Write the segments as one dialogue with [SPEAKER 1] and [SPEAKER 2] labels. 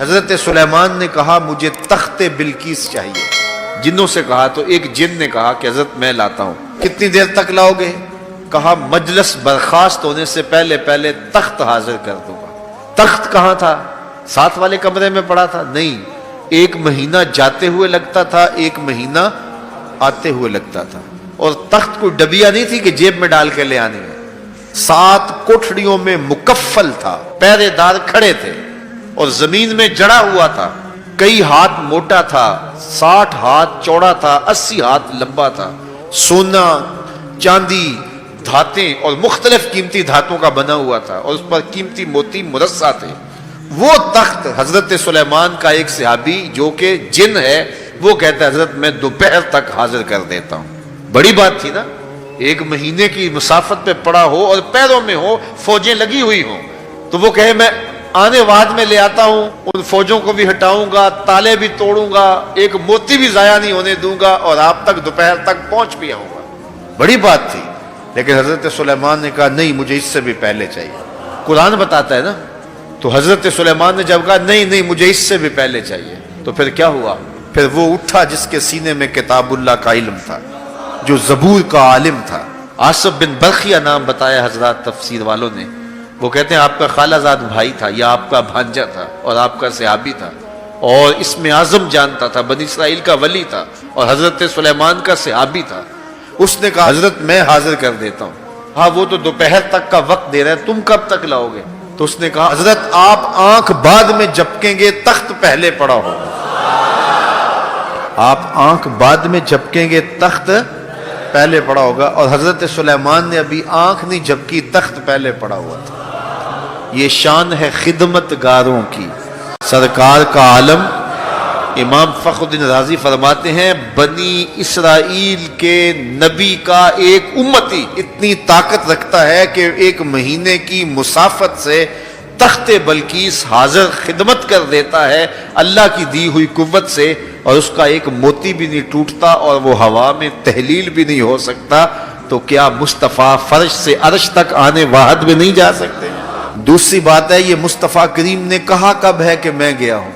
[SPEAKER 1] حضرت سلیمان نے کہا مجھے تخت بلقیس چاہیے. جنوں سے کہا تو ایک جن نے کہا کہ حضرت میں لاتا ہوں. کتنی دیر تک لاؤ گے؟ کہا مجلس برخاست ہونے سے پہلے پہلے تخت حاضر کر دوں گا. تخت کہاں تھا؟ ساتھ والے کمرے میں پڑا تھا؟ نہیں، ایک مہینہ جاتے ہوئے لگتا تھا، ایک مہینہ آتے ہوئے لگتا تھا. اور تخت کوئی ڈبیا نہیں تھی کہ جیب میں ڈال کے لے آنے میں. 7 کوٹھڑیوں میں مکفل تھا، پہرے دار کھڑے تھے اور زمین میں جڑا ہوا تھا. کئی ہاتھ موٹا تھا، 60 ہاتھ چوڑا تھا، 80 ہاتھ لمبا تھا. سونا، چاندی، دھاتیں اور مختلف قیمتی دھاتوں کا بنا ہوا تھا اور اس پر قیمتی موتی مرصع تھے. وہ تخت حضرت سلیمان کا ایک صحابی جو کہ جن ہے وہ کہتا ہے حضرت میں دوپہر تک حاضر کر دیتا ہوں. بڑی بات تھی نا، ایک مہینے کی مسافت پہ پڑا ہو اور پیروں میں ہو، فوجیں لگی ہوئی ہوں، تو وہ کہے میں آنے بعد میں لے آتا ہوں، ان فوجوں کو بھی ہٹاؤں گا، تالے بھی توڑوں گا، ایک موتی بھی ضائع نہیں ہونے دوں گا اور آپ تک دوپہر تک پہنچ بھی آؤں گا. بڑی بات تھی. لیکن حضرت سلیمان نے کہا نہیں، مجھے اس سے بھی پہلے چاہیے. قرآن بتاتا ہے نا. تو حضرت سلیمان نے جب کہا نہیں نہیں مجھے اس سے بھی پہلے چاہیے، تو پھر کیا ہوا؟ پھر وہ اٹھا جس کے سینے میں کتاب اللہ کا علم تھا، جو زبور کا عالم تھا. آصف بن برخیہ نام بتایا حضرات تفسیر والوں نے. وہ کہتے ہیں آپ کا خالہ زاد بھائی تھا یا آپ کا بھانجا تھا اور آپ کا صحابی تھا اور اس میں اعظم جانتا تھا، بنی اسرائیل کا ولی تھا اور حضرت سلیمان کا صحابی تھا. اس نے کہا حضرت میں حاضر کر دیتا ہوں. ہاں وہ تو دوپہر تک کا وقت دے رہے ہیں، تم کب تک لاؤ گے؟ تو اس نے کہا حضرت آپ آنکھ بعد میں جھپکیں گے، تخت پہلے پڑا ہوگا. آپ آنکھ بعد میں جھپکیں گے، تخت پہلے پڑا ہوگا. اور حضرت سلیمان نے ابھی آنکھ نہیں جھپکی، تخت پہلے پڑا ہوا تھا. یہ شان ہے خدمت گاروں کی. سرکار کا عالم امام فخر الدین رازی فرماتے ہیں بنی اسرائیل کے نبی کا ایک امتی اتنی طاقت رکھتا ہے کہ ایک مہینے کی مسافت سے تخت بلقیس حاضر خدمت کر دیتا ہے اللہ کی دی ہوئی قوت سے، اور اس کا ایک موتی بھی نہیں ٹوٹتا اور وہ ہوا میں تحلیل بھی نہیں ہو سکتا. تو کیا مصطفیٰ فرش سے عرش تک آنے واحد میں نہیں جا سکتے؟ دوسری بات ہے یہ مصطفیٰ کریم نے کہا کب ہے کہ میں گیا ہوں؟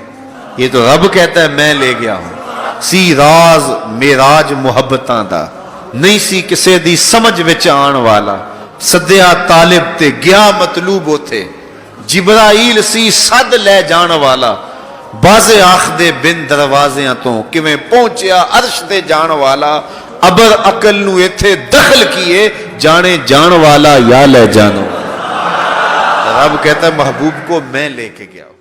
[SPEAKER 1] یہ تو رب کہتا ہے میں لے گیا ہوں. سی راز میراج محبتاں دا نہیں سی کسے دی سمجھ وچ آن والا، سدیا طالب تے گیا مطلوب ہوتے، جبرائیل سی صد لے جان والا، بازے آخدے بن دروازیاں تو کیویں پہنچیا عرش تے جان والا، ابر عقل نو ایتھے دخل کیے جانے جان والا یا لے جانو. رب کہتا ہے محبوب کو میں لے کے گیا ہوں.